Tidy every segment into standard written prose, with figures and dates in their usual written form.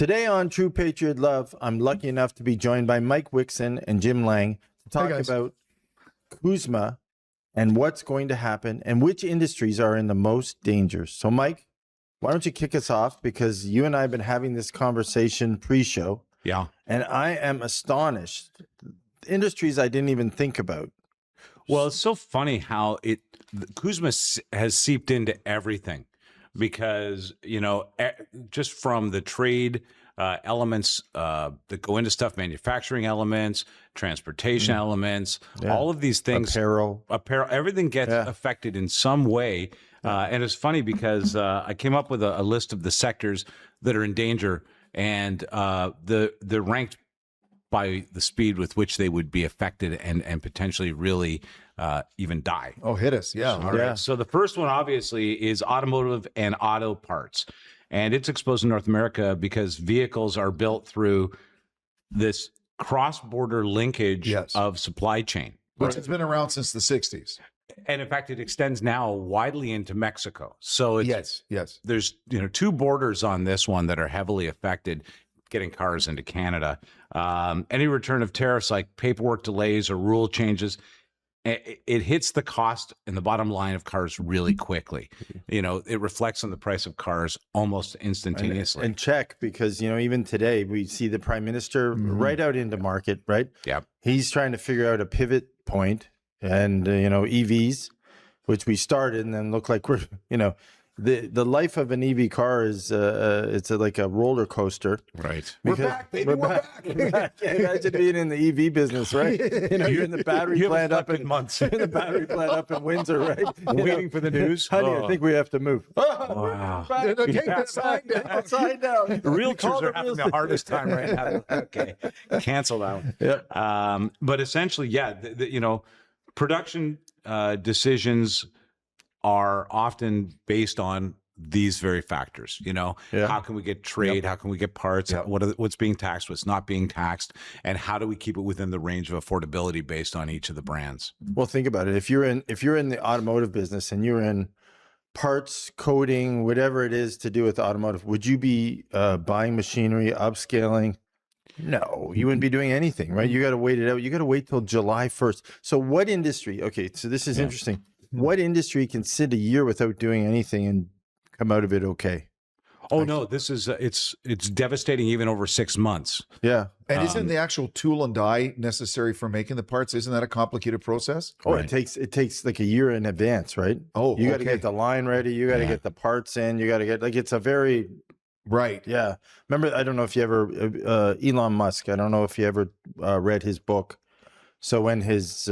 Today on True Patriot Love, I'm lucky enough to be joined by Mike Wixson and Jim Lang to talk about CUSMA and what's going to happen and which industries are in the most danger. So, Mike, why don't you kick us off? Because you and I have been having this conversation pre-show. Yeah. And I am astonished. Industries I didn't even think about. Well, it's so funny how CUSMA has seeped into everything because, you know, just from the trade elements that go into stuff, manufacturing elements, transportation elements, all of these things, apparel, everything gets affected in some way. And it's funny because I came up with a list of the sectors that are in danger, and they're ranked by the speed with which they would be affected and potentially really even die. Oh, hit us. Yeah. All right. So the first one obviously is automotive and auto parts. And it's exposed in North America because vehicles are built through this cross-border linkage of supply chain. Which has been around since the 60s. And in fact, it extends now widely into Mexico. So it's, there's two borders on this one that are heavily affected, getting cars into Canada. Any return of tariffs like paperwork delays or rule changes, it hits the cost and the bottom line of cars really quickly. You know, it reflects on the price of cars almost instantaneously. And check, because, even today we see the Prime Minister right out into market, right? Yeah. He's trying to figure out a pivot point and, EVs, which we started and then look like we're, the life of an EV car is it's like a roller coaster. Right. We're back, baby. We're back. Imagine being in the EV business, right? You're in the battery plant up in months. In the battery plant up in Windsor, right? Waiting for the news. Honey, I think we have to move. Wow. Take that sign down. Sign down. Realtors are having the hardest time right now. Okay, cancel that one. Yeah. But essentially, production decisions are often based on these very factors. How can we get trade? How can we get parts? What's being taxed? What's not being taxed? And how do we keep it within the range of affordability based on each of the brands? Well, think about it. If you're in the automotive business and you're in parts, coating, whatever it is to do with automotive, would you be buying machinery, upscaling? No, you wouldn't be doing anything, right? You got to wait it out. You got to wait till July 1st. So what industry? Okay, so this is interesting. What industry can sit a year without doing anything and come out of it okay? Oh, no, this is it's devastating even over 6 months. Yeah. And isn't the actual tool and die necessary for making the parts? Isn't that a complicated process? Oh, right. It takes like a year in advance, right? Oh, you got to get the line ready. You got to get the parts in. You got to get it's a very Yeah. Remember, I don't know if you ever Elon Musk. I don't know if you ever read his book. So when his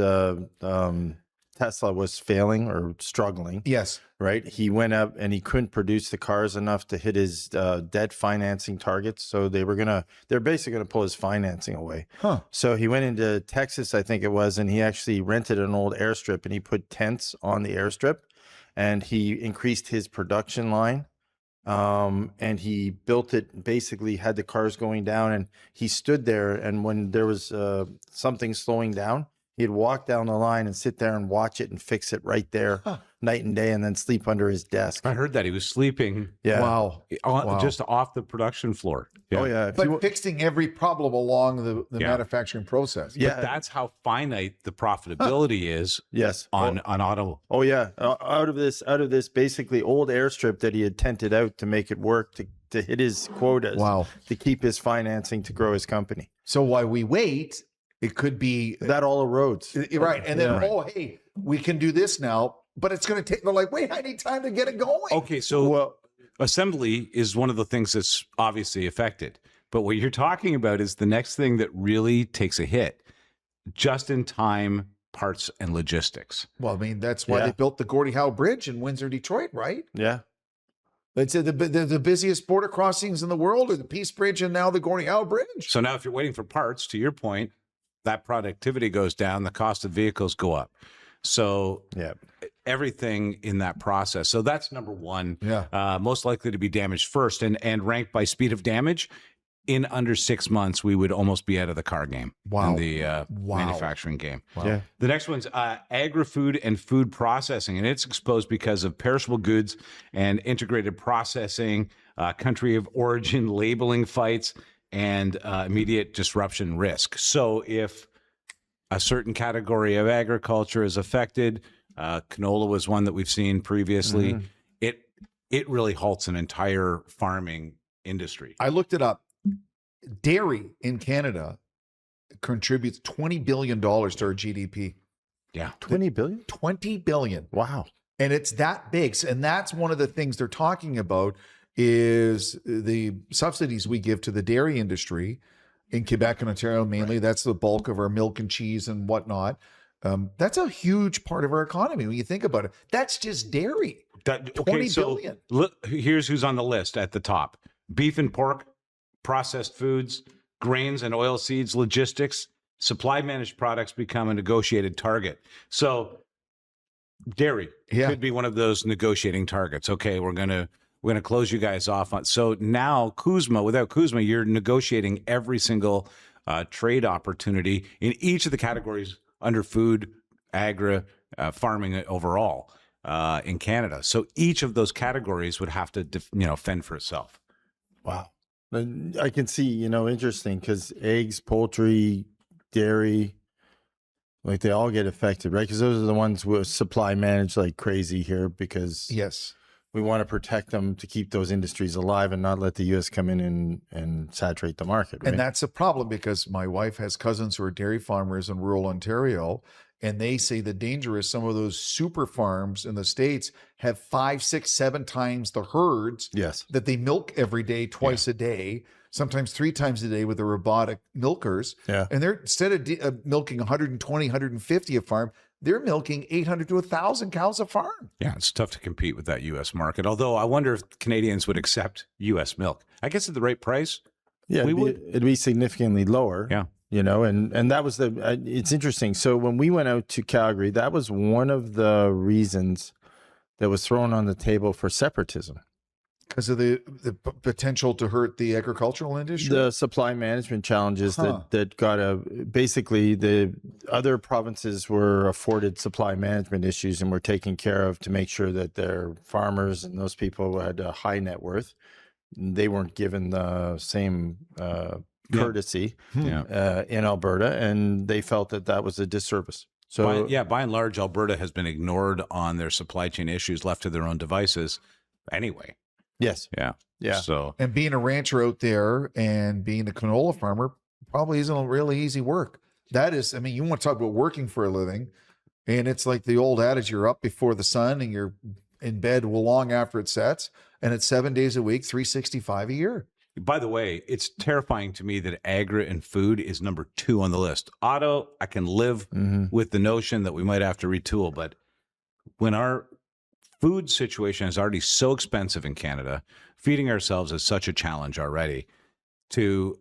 Tesla was failing or struggling. Yes. Right. He went up and he couldn't produce the cars enough to hit his debt financing targets. So they're basically going to pull his financing away. Huh. So he went into Texas, I think it was, and he actually rented an old airstrip and he put tents on the airstrip and he increased his production line. And he built it, basically had the cars going down, and he stood there. And when there was something slowing down, he'd walk down the line and sit there and watch it and fix it right there night and day and then sleep under his desk. I heard that he was sleeping. Yeah. Wow. Just off the production floor. Yeah. Oh, yeah. But fixing every problem along the manufacturing process. Yeah. But that's how finite the profitability is on auto. Oh, yeah. Out of this basically old airstrip that he had tented out to make it work, to hit his quotas. Wow. To keep his financing to grow his company. So while we wait, it could be that all erodes. Right. And then, hey, we can do this now, but it's going to take, they're like, wait, I need time to get it going. Okay. So assembly is one of the things that's obviously affected. But what you're talking about is the next thing that really takes a hit, just in time parts and logistics. Well, I mean, that's why they built the Gordie Howe Bridge in Windsor, Detroit, right? Yeah. It's the busiest border crossings in the world are the Peace Bridge and now the Gordie Howe Bridge. So now if you're waiting for parts, to your point, that productivity goes down, the cost of vehicles go up. So everything in that process. So that's number one, most likely to be damaged first and ranked by speed of damage. In under 6 months, we would almost be out of the car game in the manufacturing game. Wow. Yeah. The next one's agri-food and food processing, and it's exposed because of perishable goods and integrated processing country of origin labeling fights, and immediate disruption risk. So if a certain category of agriculture is affected, canola was one that we've seen previously, it really halts an entire farming industry. I looked it up. Dairy in Canada contributes $20 billion to our GDP. Yeah. 20 billion? 20 billion. Wow. And it's that big. And that's one of the things they're talking about is the subsidies we give to the dairy industry in Quebec and Ontario mainly. Right. That's the bulk of our milk and cheese and whatnot. That's a huge part of our economy when you think about it. That's just dairy. $20 billion. Look, here's who's on the list at the top: beef and pork, processed foods, grains and oil seeds, logistics, supply managed products become a negotiated target. So dairy could be one of those negotiating targets. Okay, we're gonna close you guys off on. So now CUSMA, without CUSMA, you're negotiating every single trade opportunity in each of the categories under food, agri, farming overall in Canada. So each of those categories would have to, fend for itself. Wow. And I can see, interesting, because eggs, poultry, dairy, like they all get affected, right? Because those are the ones with supply managed like crazy here, because we want to protect them to keep those industries alive and not let the U.S. come in and saturate the market. Right? And that's a problem, because my wife has cousins who are dairy farmers in rural Ontario, and they say the danger is some of those super farms in the States have 5, 6, 7 times the herds that they milk every day, twice a day, sometimes 3 times a day with the robotic milkers. And they're, instead of milking 120, 150 a farm, they're milking 800 to 1,000 cows a farm. Yeah, it's tough to compete with that U.S. market. Although I wonder if Canadians would accept U.S. milk. I guess at the right price, we would. It'd be significantly lower. Yeah. And that was it's interesting. So when we went out to Calgary, that was one of the reasons that was thrown on the table for separatism. Because of the potential to hurt the agricultural industry? The supply management challenges that basically the other provinces were afforded supply management issues and were taken care of to make sure that their farmers and those people who had a high net worth, they weren't given the same courtesy in Alberta, and they felt that was a disservice. So by and large, Alberta has been ignored on their supply chain issues, left to their own devices anyway. Yes. Yeah. So, and being a rancher out there and being a canola farmer probably isn't really easy work. That is, I mean, you want to talk about working for a living, and it's like the old adage: you're up before the sun and you're in bed long after it sets, and it's 7 days a week, 365 a year. By the way, it's terrifying to me that agri and food is number 2 on the list. Auto, I can live with the notion that we might have to retool, but when our food situation is already so expensive in Canada, feeding ourselves is such a challenge already. To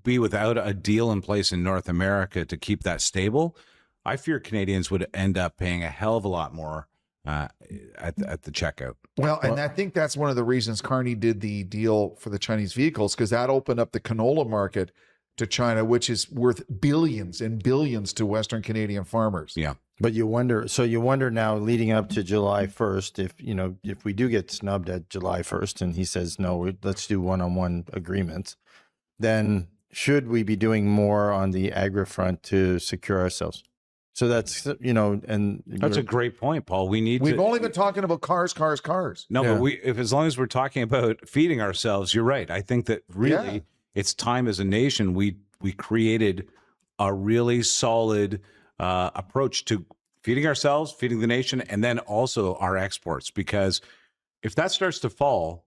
be without a deal in place in North America to keep that stable, I fear Canadians would end up paying a hell of a lot more at the checkout. Well, and I think that's one of the reasons Carney did the deal for the Chinese vehicles, because that opened up the canola market to China, which is worth billions and billions to Western Canadian farmers. Yeah. But you wonder now, leading up to July 1st, if we do get snubbed at July 1st and he says, no, let's do one-on-one agreements, then should we be doing more on the agri front to secure ourselves? So that's, and that's a great point, Paul. We've only been talking about cars. No, but as long as we're talking about feeding ourselves, you're right. I think that really it's time as a nation we created a really solid approach to feeding ourselves, feeding the nation, and then also our exports. Because if that starts to fall,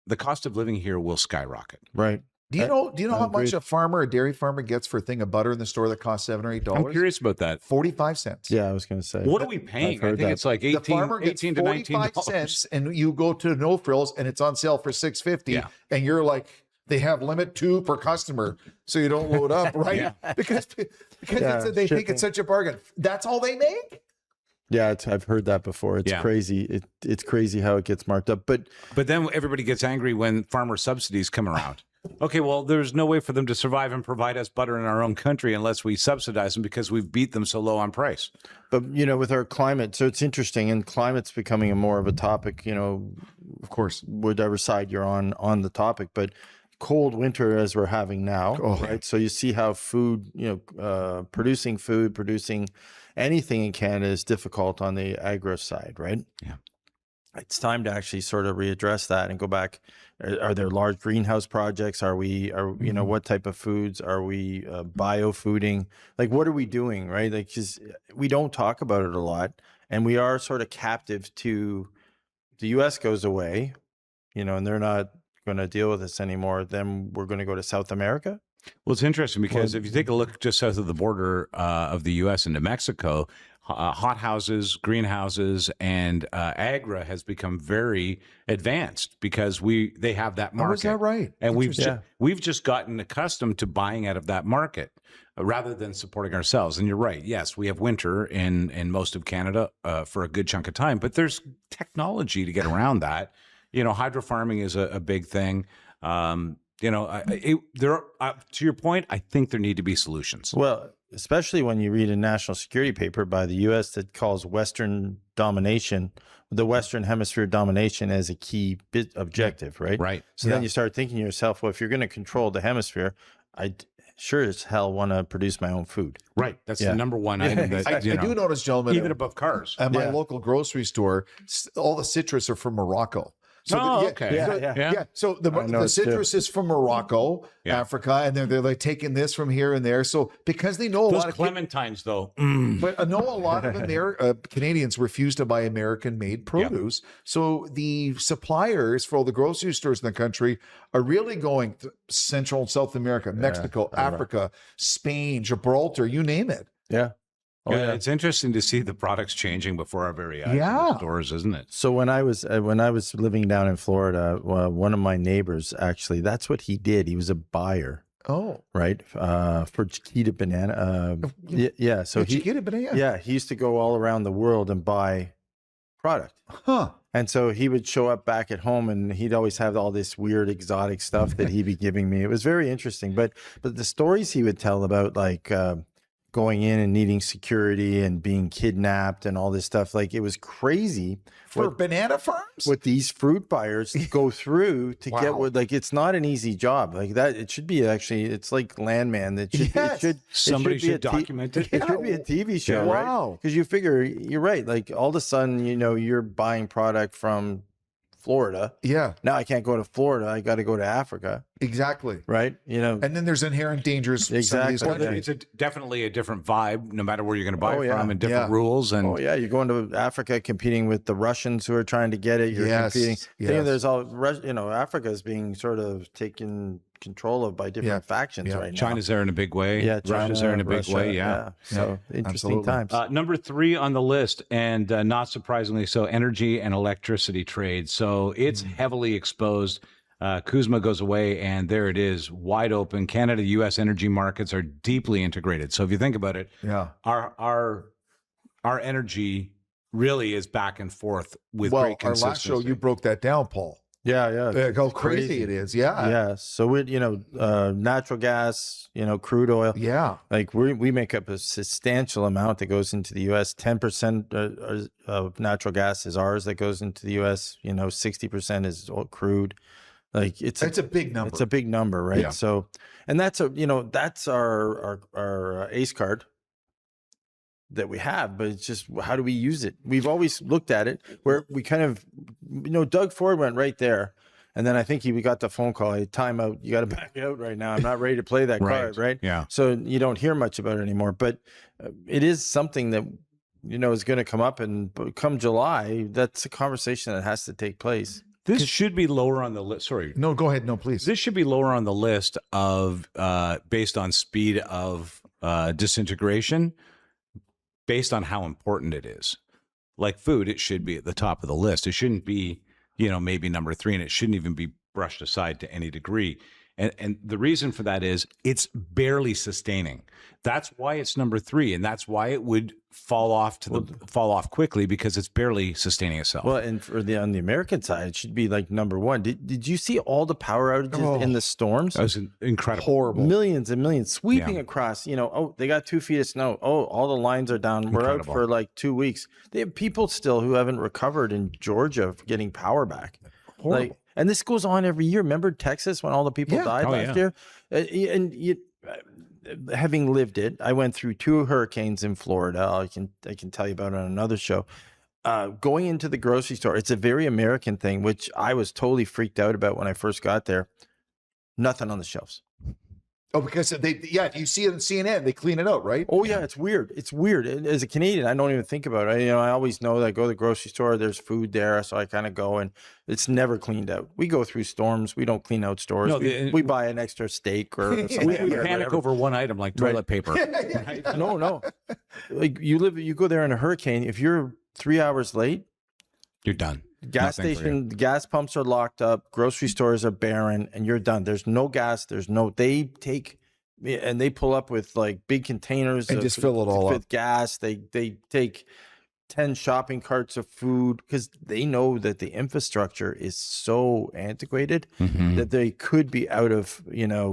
the cost of living here will skyrocket. Right. Do you know how much a dairy farmer gets for a thing of butter in the store that costs $7 or $8? I'm curious about that. 45 cents. Yeah, I was going to say. What are we paying? I think it's like 18, the farmer gets 18 to 45 $19. cents, and you go to No Frills and it's on sale for $6.50, and you're like, they have limit 2 per customer, so you don't load up, right? Because they think it's such a bargain. That's all they make. Yeah, I've heard that before. It's crazy. It's crazy how it gets marked up. But then everybody gets angry when farmer subsidies come around. Okay, well, there's no way for them to survive and provide us butter in our own country unless we subsidize them because we've beat them so low on price. But with our climate, so it's interesting, and climate's becoming more of a topic. Of course. Whatever side you're on the topic, but cold winter as we're having now, right? So you see how food, producing anything in Canada is difficult on the agro side, right? Yeah. It's time to actually sort of readdress that and go back. Are there large greenhouse projects? What type of foods are we bio-fooding? Like, what are we doing, right? Like, because we don't talk about it a lot, and we are sort of captive to the U.S. goes away, and they're not going to deal with us anymore. Then we're going to go to South America. Well, it's interesting because if you take a look just south of the border of the U.S. into Mexico, hothouses, greenhouses, and agra has become very advanced because they have that market. Oh, is that right? And we've just gotten accustomed to buying out of that market rather than supporting ourselves. And you're right. Yes, we have winter in most of Canada for a good chunk of time, but there's technology to get around that. Hydro farming is a big thing. To your point, I think there need to be solutions. Well, especially when you read a national security paper by the U.S. that calls Western domination, the Western Hemisphere domination as a key objective, right? Right. So then you start thinking to yourself, well, if you're going to control the hemisphere, I sure as hell want to produce my own food. Right. That's the number one item that, I do notice, gentlemen, even above cars. At my local grocery store, all the citrus are from Morocco. So okay. Yeah. So the citrus is from Morocco, Africa, and they're like taking this from here and there. So because they know a lot of clementines, though, but I know a lot of them Canadians refuse to buy American-made produce. So the suppliers for all the grocery stores in the country are really going to Central and South America, Mexico, Africa, Spain, Gibraltar, you name it. Yeah. It's interesting to see the products changing before our very eyes in the stores, isn't it? So when I was living down in Florida, one of my neighbors, actually, that's what he did. He was a buyer. Oh, right. For Chiquita banana. Yeah. So Chiquita banana. Yeah, he used to go all around the world and buy product. Huh. And so he would show up back at home, and he'd always have all this weird exotic stuff that he'd be giving me. It was very interesting. But the stories he would tell about, like, going in and needing security and being kidnapped and all this stuff, like, it was crazy for banana farms, what these fruit buyers go through to get what, like, it's not an easy job like that. It should be, actually, it's like Landman. That should somebody should document it. It should be a TV show, right? Because you figure, you're right, like, all of a sudden, you're buying product from Florida. Yeah. Now I can't go to Florida. I got to go to Africa. Exactly. Right. And then there's inherent dangers. Exactly. It's definitely a different vibe, no matter where you're going to buy from, and different rules. And you're going to Africa, competing with the Russians who are trying to get it. You're competing. There's all, Africa is being sort of taken control of by different factions right now. China's there in a big way. Yeah, Russia's there in a big way. Yeah. So interesting times. Number 3 on the list, and not surprisingly so, energy and electricity trade. So it's heavily exposed. CUSMA goes away, and there it is, wide open. Canada, U.S. energy markets are deeply integrated. So if you think about it, our energy really is back and forth with great consistency. Our last show, you broke that down, Paul. Yeah. How crazy it is. Yeah. So we, natural gas, crude oil. Yeah. Like we make up a substantial amount that goes into the U.S. 10% of natural gas is ours that goes into the U.S. 60% is crude. Like it's a big number. It's a big number, right? Yeah. So, and that's our ACE card that we have, but it's just, how do we use it? We've always looked at it where we kind of, Doug Ford went right there. And then I think we got the phone call, hey, time out, you got to back out right now. I'm not ready to play that card, right? Yeah. So you don't hear much about it anymore, but it is something that, is going to come up, and come July, that's a conversation that has to take place. This should be lower on the list. Sorry. No, go ahead. No, please. This should be lower on the list of, based on speed of disintegration, based on how important it is. Like food, it should be at the top of the list. It shouldn't be, maybe number 3, and it shouldn't even be brushed aside to any degree. And the reason for that is it's barely sustaining. That's why it's number 3, and that's why it would fall off quickly, because it's barely sustaining itself. Well, and on the American side, it should be like number 1. Did you see all the power outages in the storms? That was incredible. Horrible. Millions and millions sweeping across. They got 2 feet of snow. Oh, all the lines are down. We're out for like 2 weeks. They have people still who haven't recovered in Georgia for getting power back. Horrible. And this goes on every year. Remember Texas when all the people died last year? Having lived it, I went through 2 hurricanes in Florida. I can tell you about it on another show. Going into the grocery store, it's a very American thing, which I was totally freaked out about when I first got there. Nothing on the shelves. Oh, because if you see it on CNN, they clean it out, right? Oh yeah, it's weird. It's weird. As a Canadian, I don't even think about it. I always know that I go to the grocery store, there's food there, so I kind of go, and it's never cleaned out. We go through storms. We don't clean out stores. No, we buy an extra steak or something. We panic over one item like toilet paper. Right? No. Like you go there in a hurricane. If you're 3 hours late, you're done. Gas pumps are locked up, grocery stores are barren, and you're done. There's no gas. They take and they pull up with like big containers and just fill it all up with gas. They take 10 shopping carts of food because they know that the infrastructure is so antiquated that they could be out of,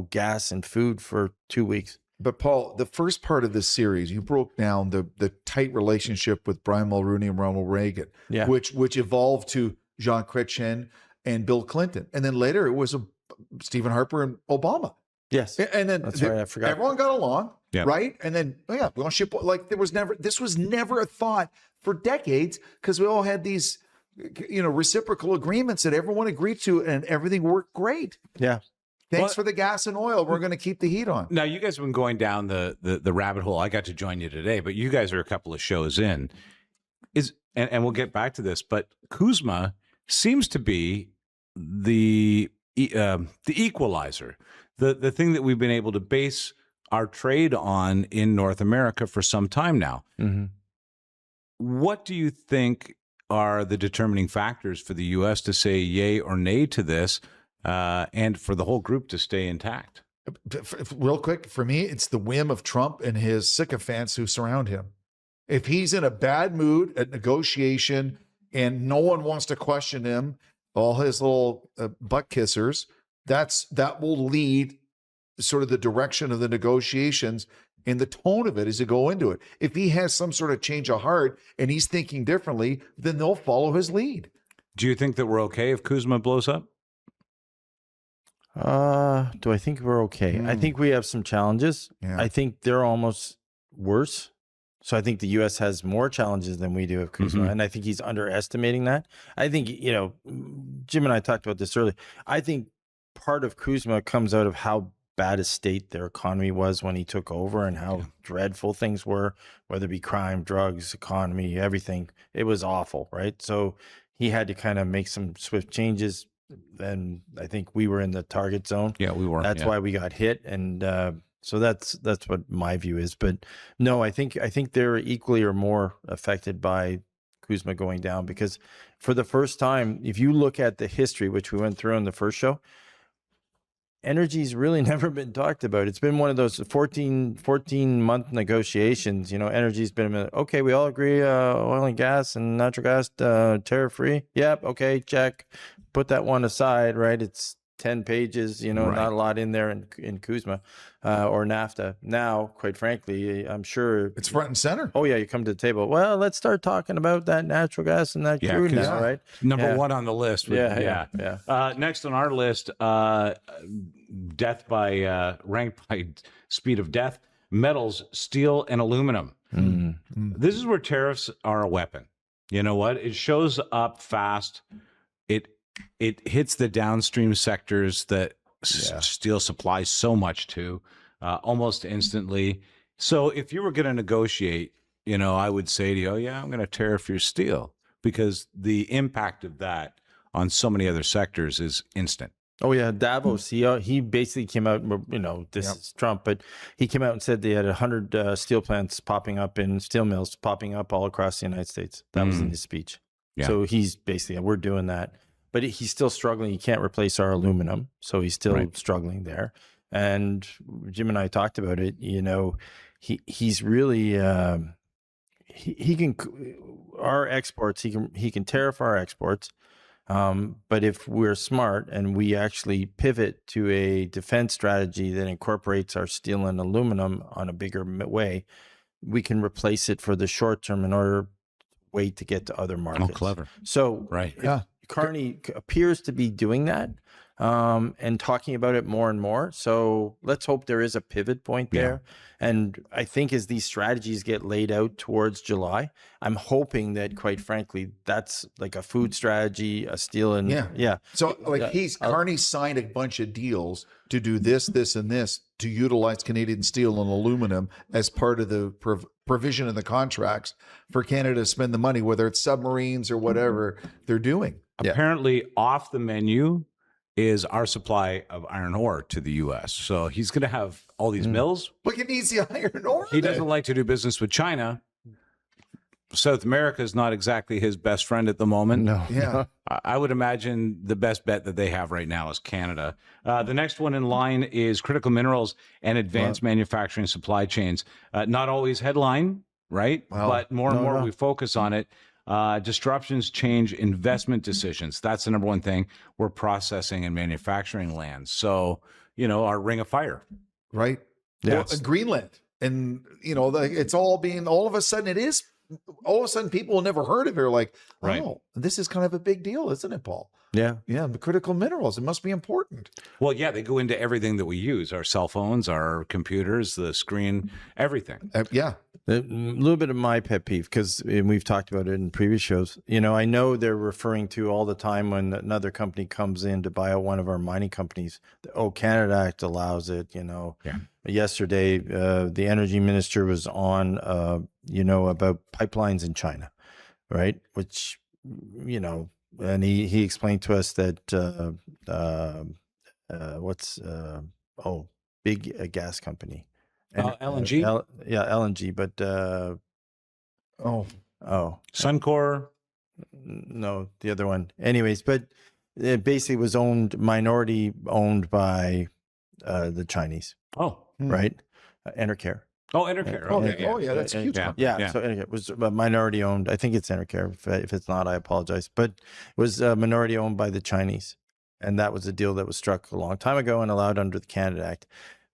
gas and food for 2 weeks. But Paul, the first part of this series, you broke down the tight relationship with Brian Mulroney and Ronald Reagan, which evolved to Jean Chrétien and Bill Clinton, and then later it was Stephen Harper and Obama. Yes, and then that's right. I forgot. Everyone got along, right? And then we want to ship like this was never a thought for decades because we all had these reciprocal agreements that everyone agreed to, and everything worked great. Yeah. Thanks for the gas and oil. We're going to keep the heat on. Now, you guys have been going down the rabbit hole. I got to join you today, but you guys are a couple of shows in. And we'll get back to this, but CUSMA seems to be the equalizer, the thing that we've been able to base our trade on in North America for some time now. What do you think are the determining factors for the U.S. to say yay or nay to this? And for the whole group to stay intact? Real quick, for me, it's the whim of Trump and his sycophants who surround him. If he's in a bad mood at negotiation and no one wants to question him, all his little butt kissers, that will lead sort of the direction of the negotiations and the tone of it as you go into it. If he has some sort of change of heart and he's thinking differently, then they'll follow his lead. Do you think that we're okay if CUSMA blows up? Do I think we're okay? I think we have some challenges. Yeah. I think they're almost worse. So I think the U.S. has more challenges than we do with CUSMA, and I think he's underestimating that. I think, Jim and I talked about this earlier. I think part of CUSMA comes out of how bad a state their economy was when he took over and how dreadful things were, whether it be crime, drugs, economy, everything. It was awful, right? So he had to kind of make some swift changes. Then I think we were in the target zone. Yeah, we were. That's why we got hit, and so that's what my view is. But no, I think they're equally or more affected by CUSMA going down, because for the first time, if you look at the history, which we went through in the first show, energy's really never been talked about. It's been one of those 14-month negotiations. Energy's been okay. We all agree, oil and gas and natural gas tariff free. Yep. Okay. Check. Put that one aside, right? It's 10 pages, not a lot in there in CUSMA or NAFTA. Now, quite frankly, I'm sure it's front and center. Oh yeah, you come to the table. Well, let's start talking about that natural gas and that crude now, right? Number one on the list. Yeah. Next on our list, death by ranked by speed of death, metals, steel, and aluminum. This is where tariffs are a weapon. You know what? It shows up fast. It hits the downstream sectors that steel supplies so much to almost instantly. So if you were going to negotiate, I would say to you, oh, yeah, I'm going to tariff your steel, because the impact of that on so many other sectors is instant. Oh, yeah. Davos, he basically came out, this is Trump, but he came out and said they had 100 steel plants popping up in steel mills popping up all across the United States. That was in his speech. Yeah. So he's basically, we're doing that. but he's still struggling. He can't replace our aluminum, so he's still struggling there. And Jim and I talked about it. He's really he can our exports. He can tariff our exports. But if we're smart and we actually pivot to a defense strategy that incorporates our steel and aluminum on a bigger way, we can replace it for the short term in order to wait to get to other markets. Oh, clever. So Carney appears to be doing that and talking about it more and more. So let's hope there is a pivot point there. And I think as these strategies get laid out towards July, I'm hoping that, quite frankly, that's like a food strategy, a steel and So like Carney signed a bunch of deals to do this, and this to utilize Canadian steel and aluminum as part of the provision in the contracts for Canada to spend the money, whether it's submarines or whatever they're doing. Apparently, off the menu is our supply of iron ore to the U.S. So he's going to have all these mills. But he needs the iron ore. He doesn't like to do business with China. South America is not exactly his best friend at the moment. No. Yeah. I would imagine the best bet that they have right now is Canada. The next one in line is critical minerals and advanced manufacturing supply chains. Not always headline, right? Well, but more and more we focus on it. Disruptions change investment decisions. That's the number one thing. We're processing and manufacturing lands. So, our ring of fire. Right? Yeah. Well, Greenland. And, it's all of a sudden people never heard of it are like, oh, this is kind of a big deal, isn't it, Paul? Yeah. Yeah, the critical minerals, it must be important. Well, yeah, they go into everything that we use, our cell phones, our computers, the screen, everything. Yeah. A little bit of my pet peeve, because we've talked about it in previous shows. I know they're referring to all the time when another company comes in to buy out one of our mining companies. The Canada Act allows it. Yesterday, the energy minister was on, about pipelines in China, right? Which, and he explained to us that big gas company. LNG? LNG, but Suncor? No, the other one. Anyways, but it basically was minority owned by the Chinese. Right? Enercare. Oh, Enercare. Okay. That's a huge company. Yeah. So Enercare was minority owned. I think it's Enercare. If it's not, I apologize. But it was minority owned by the Chinese. And that was a deal that was struck a long time ago and allowed under the Canada Act.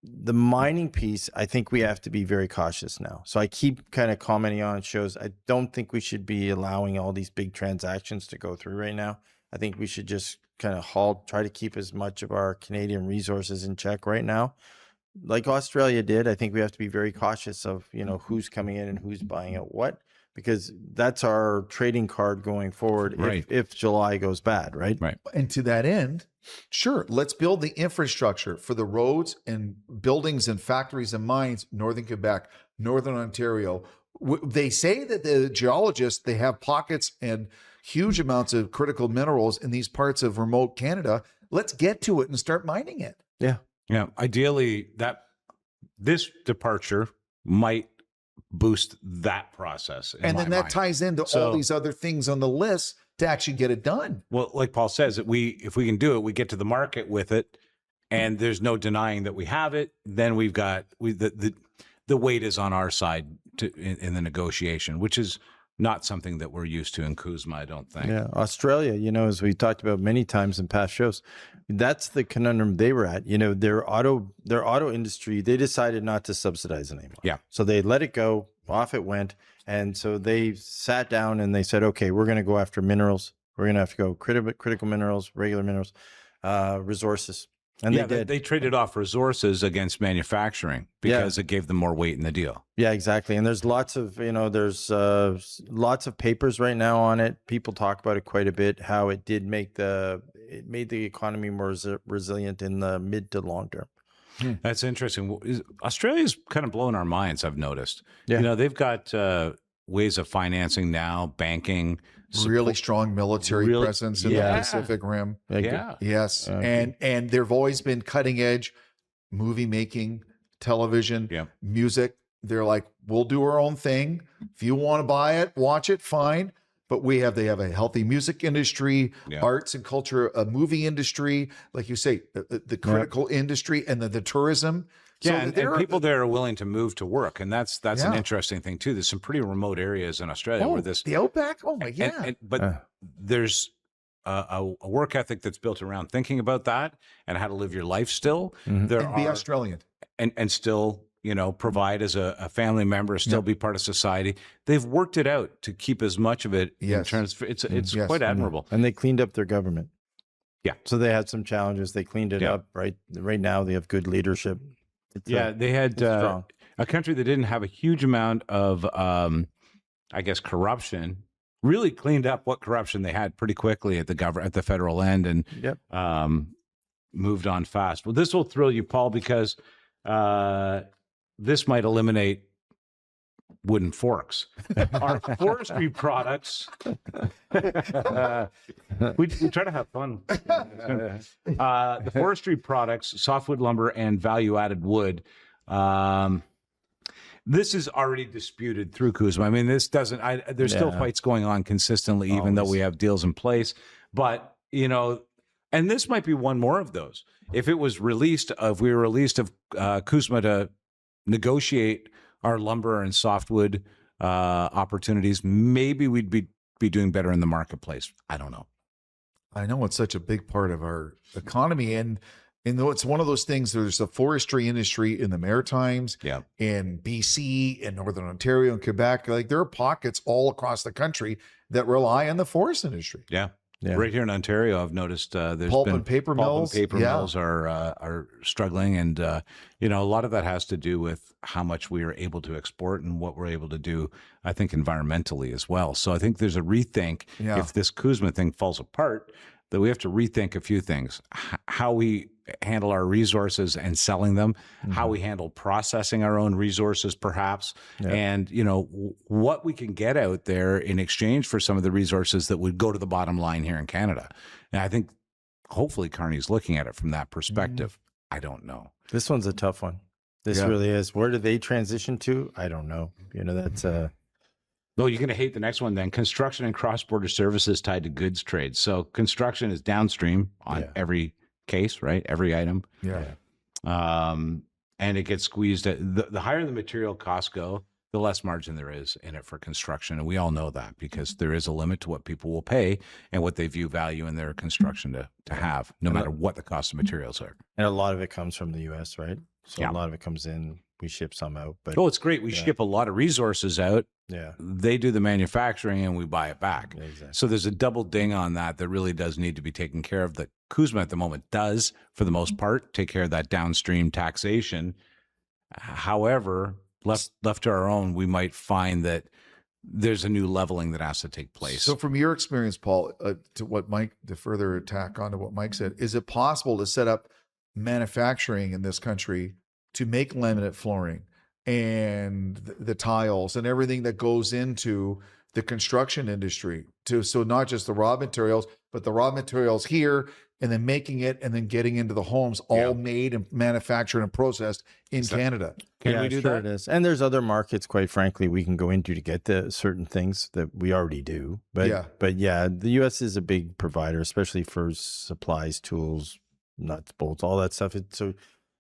The mining piece, I think we have to be very cautious now. So I keep kind of commenting on shows. I don't think we should be allowing all these big transactions to go through right now. I think we should just kind of try to keep as much of our Canadian resources in check right now. Like Australia did, I think we have to be very cautious of, who's coming in and who's buying out what, because that's our trading card going forward if July goes bad, right? Right. And to that end, sure, let's build the infrastructure for the roads and buildings and factories and mines, Northern Quebec, Northern Ontario. They say that the geologists, they have pockets and huge amounts of critical minerals in these parts of remote Canada. Let's get to it and start mining it. Yeah. Yeah. Ideally, this departure might boost that process. And then that ties into all these other things on the list to actually get it done. Well, like Paul says, if we can do it, we get to the market with it, and there's no denying that we have it. Then we've got the weight is on our side in the negotiation, which is not something that we're used to in CUSMA, I don't think. Yeah, Australia, as we talked about many times in past shows, that's the conundrum they were at. Their auto industry, they decided not to subsidize it anymore. Yeah. So they let it go, off it went. And so they sat down and they said, okay, we're going to go after minerals. We're going to have to go critical minerals, regular minerals, resources. And they did. They traded off resources against manufacturing because it gave them more weight in the deal. Yeah, exactly. And there's lots of, lots of papers right now on it. People talk about it quite a bit, how it made the economy more resilient in the mid to long term. That's interesting. Australia's kind of blowing our minds, I've noticed. Yeah. They've got ways of financing now, banking. Really strong military presence in the Pacific Rim. Yeah. Yes. And they've always been cutting edge movie making, television, music. They're like, we'll do our own thing. If you want to buy it, watch it, fine. but they have a healthy music industry, Yeah. arts and culture, a movie industry, like you say, the critical industry, and then the tourism. Yeah, So and people there are willing to move to work, and that's an Yeah. interesting thing too. There's some pretty remote areas in Australia where this, the Outback. Oh my, yeah. but there's a work ethic that's built around thinking about that and how to live your life still. There and be are Australian. and still, provide as a family member, still be part of society. They've worked it out to keep as much of it in Yes. terms. It's Yes. quite admirable. And they cleaned up their government. Yeah. So they had some challenges. They cleaned it Yeah. up. Right now, they have good leadership. Yeah, they had strong. a country that didn't have a huge amount of, I guess, corruption. Really cleaned up what corruption they had pretty quickly at the federal end, and Yep. moved on fast. Well, this will thrill you, Paul, because this might eliminate wooden forks. Our forestry products. we try to have fun. The forestry products, softwood lumber, and value-added wood. This is already disputed through CUSMA. I mean, this doesn't. There's still fights going on consistently, even though we have deals in place. But and this might be one more of those. If it was released, if we were released of CUSMA to negotiate our lumber and softwood opportunities, maybe we'd be doing better in the marketplace. I don't know. I know it's such a big part of our economy, and though it's one of those things, there's a forestry industry in the Maritimes, in BC, in Northern Ontario, and Quebec. Like there are pockets all across the country that rely on the forest industry. Yeah. Right here in Ontario, I've noticed there's pulp been and paper pulp mills. and paper mills are struggling, and a lot of that has to do with how much we are able to export and what we're able to do, I think, environmentally as well. So I think there's a rethink if this CUSMA thing falls apart, that we have to rethink a few things: how we handle our resources and selling them, how we handle processing our own resources, perhaps, and what we can get out there in exchange for some of the resources that would go to the bottom line here in Canada. And I think hopefully Carney's looking at it from that perspective. I don't know. This one's a tough one. This really is. Where do they transition to? I don't know. That's Well, you're going to hate the next one then. Construction and cross-border services tied to goods trade. So construction is downstream on every case, right? Every item. Yeah. And it gets squeezed. The higher the material costs go, the less margin there is in it for construction. And we all know that because there is a limit to what people will pay and what they view value in their construction to have, no matter what the cost of materials are. And a lot of it comes from the U.S., right? So a lot of it comes in. We ship some out. But it's great. We ship a lot of resources out. Yeah. They do the manufacturing and we buy it back. Yeah, exactly. So there's a double ding on that really does need to be taken care of. That CUSMA at the moment does, for the most part, take care of that downstream taxation. However, left to our own, we might find that there's a new leveling that has to take place. So from your experience, Paul, to further attack onto what Mike said, is it possible to set up manufacturing in this country to make laminate flooring and the tiles and everything that goes into the construction industry so not just the raw materials, but the raw materials here, and then making it and then getting into the homes, all made and manufactured and processed in Canada. Can we do that? It is. And there's other markets, quite frankly, we can go into to get the certain things that we already do. But the U.S. is a big provider, especially for supplies, tools, nuts, bolts, all that stuff. So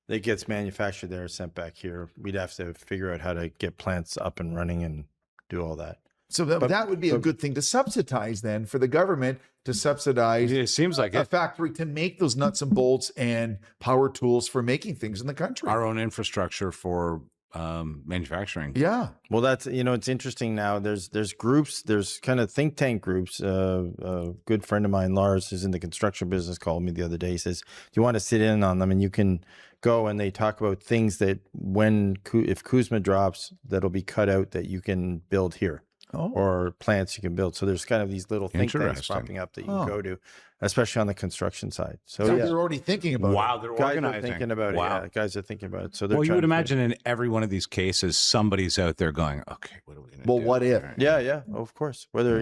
it gets manufactured there, sent back here. We'd have to figure out how to get plants up and running and do all that. So that would be a good thing to subsidize then, for the government to subsidize It seems like a factory to make those nuts and bolts and power tools for making things in the country. Our own infrastructure for manufacturing. Yeah. Well, that's, it's interesting now. There's groups, there's kind of think tank groups. A good friend of mine, Lars, who's in the construction business, called me the other day. He says, do you want to sit in on them? And you can go, and they talk about things that if CUSMA drops, that'll be cut out that you can build here. Or plants you can build. So there's kind of these little think tanks popping up that you can go to, especially on the construction side. So they're already thinking about it. They're guys organizing. are thinking about it. Yeah, guys are thinking about it. So you would imagine in every one of these cases, somebody's out there going, okay, what are we going to do? Well, what if? Right. Yeah, of course. Whether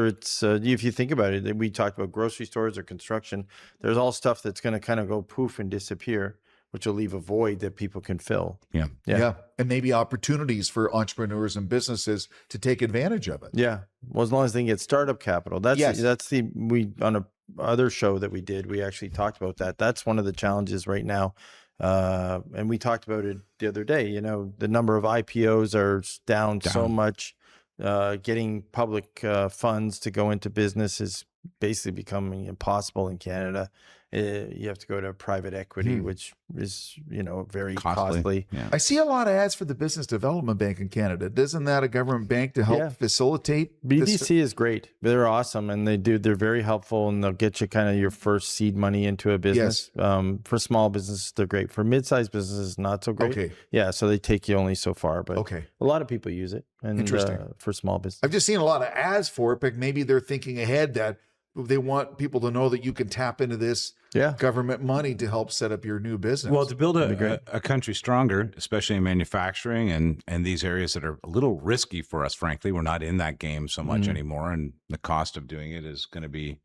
it's, if you think about it, we talked about grocery stores or construction, there's all stuff that's going to kind of go poof and disappear. which will leave a void that people can fill. Yeah. Yeah. And maybe opportunities for entrepreneurs and businesses to take advantage of it. Yeah. Well, as long as they can get startup capital. We on a other show that we did, we actually talked about that. That's one of the challenges right now. And we talked about it the other day. You know, the number of IPOs are down. So much. Getting public funds to go into business is basically becoming impossible in Canada. You have to go to private equity, which is, you know, very costly. Yeah. I see a lot of ads for the Business Development Bank in Canada. Isn't that a government bank to help facilitate? BDC is great. They're awesome, and they're very helpful, and they'll get you kind of your first seed money into a business. For small businesses, they're great. For mid-sized businesses, not so great. Okay. Yeah, so they take you only so far, but Okay. a lot of people use it. And Interesting. For small business. I've just seen a lot of ads for it, but maybe they're thinking ahead that they want people to know that you can tap into this government money to help set up your new business. Well, to build a country stronger, especially in manufacturing and these areas that are a little risky for us, frankly, we're not in that game so much anymore. And the cost of doing it is going to be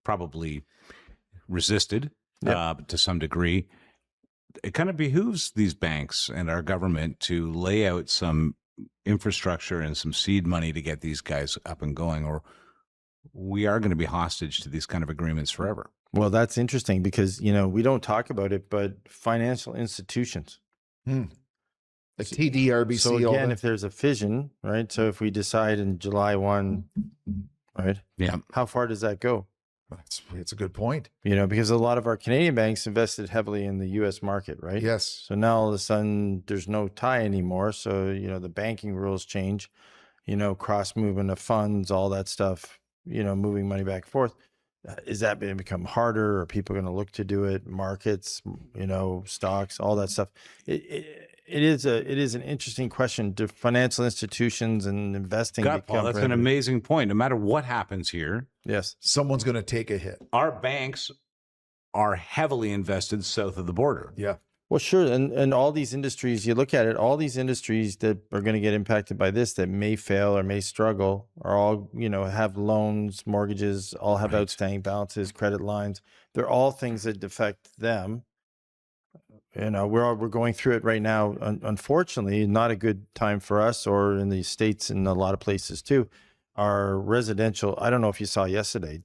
probably resisted to some degree. It kind of behooves these banks and our government to lay out some infrastructure and some seed money to get these guys up and going, or we are going to be hostage to these kind of agreements forever. Well, that's interesting because, you know, we don't talk about it, but financial institutions. Like TD, So RBC, all again, that. if there's a fission, right? So if we decide in July 1, right? Yeah. How far does that go? It's a good point. You know, because a lot of our Canadian banks invested heavily in the U.S. market, right? Yes. So now all of a sudden there's no tie anymore. So, you know, the banking rules change, you know, cross movement of funds, all that stuff, you know, moving money back and forth. Is that going to become harder? Are people going to look to do it? Markets, you know, stocks, all that stuff. It is an interesting question. Do financial institutions and investing God, become Paul, that's an prohibitive? amazing point. No matter what happens here, Yes. Someone's going to take a hit. our banks are heavily invested south of the border. Yeah. Well, sure. And all these industries, you look at it, all these industries that are going to get impacted by this, that may fail or may struggle, are all, you know, have loans, mortgages, all have outstanding balances, credit lines. They're all things that affect them. You know, we're going through it right now. Unfortunately, not a good time for us, or in the States and a lot of places too. Our residential, I don't know if you saw yesterday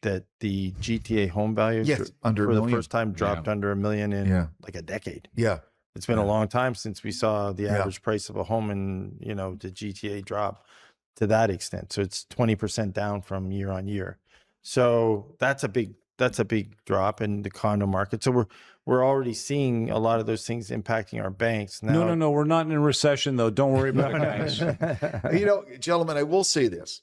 that the GTA home values Under for $1 the million. first time dropped under $1 million in like a decade. Yeah. It's been a long time since we saw the average price of a home in, you know, the GTA drop to that extent. So it's 20% down from year on year. So that's a big drop in the condo market. So we're already seeing a lot of those things impacting our banks now. No, we're not in a recession though. Don't worry about it, guys. You know, gentlemen, I will say this.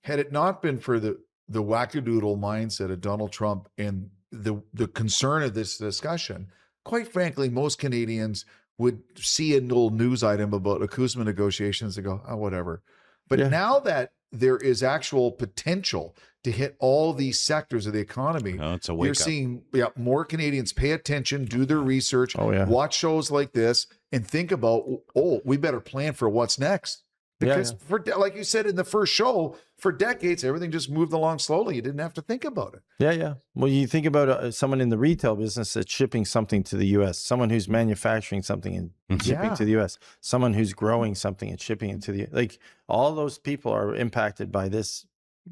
Had it not been for the wackadoodle mindset of Donald Trump and the concern of this discussion, quite frankly, most Canadians would see a little news item about the CUSMA negotiations and go, oh, whatever. But now that there is actual potential to hit all these sectors of the economy, it's a you're wake up. seeing more Canadians pay attention, do their research, Oh, yeah. watch shows like this, and think about, oh, we better plan for what's next. Because like you said in the first show, for decades, everything just moved along slowly. You didn't have to think about it. Yeah. Well, you think about someone in the retail business that's shipping something to the U.S., someone who's manufacturing something and shipping to the U.S., someone who's growing something and shipping it to the, like, all those people are impacted by this,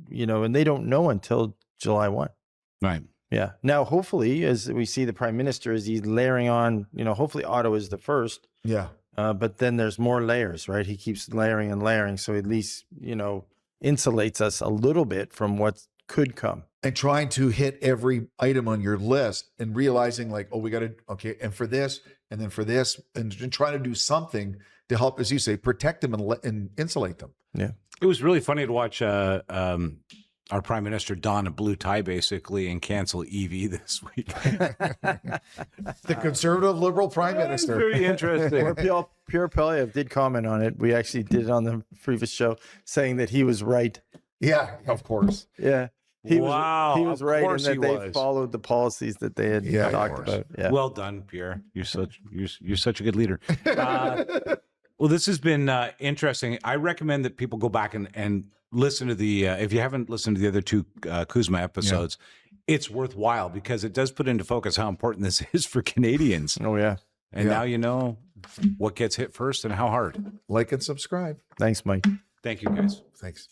you know, and they don't know until July 1. Right. Yeah. Now, hopefully, as we see the prime minister, as he's layering on, you know, hopefully auto is the first. Yeah. But then there's more layers, right? He keeps layering and layering. So at least, you know, insulates us a little bit from what could come. And trying to hit every item on your list and realizing like, oh, we got to, okay. And for this, and then for this, and trying to do something to help, as you say, protect them and insulate them. Yeah. It was really funny to watch our prime minister don a blue tie basically and cancel EV this week. The conservative liberal prime minister. Very interesting. Or Pierre Poilievre did comment on it. We actually did it on the previous show, saying that he was right. Yeah, of course. Yeah. He was of right, and course that he they was. followed the policies that they had Yeah, of talked course. about. Yeah. Well done, Pierre. You're such a good leader. Well, this has been interesting. I recommend that people go back and listen to the if you haven't listened to the other two CUSMA episodes, it's worthwhile because it does put into focus how important this is for Canadians. Oh, yeah. And Yeah. now you know what gets hit first and how hard. Like and subscribe. Thanks, Mike. Thank you, guys. Thanks.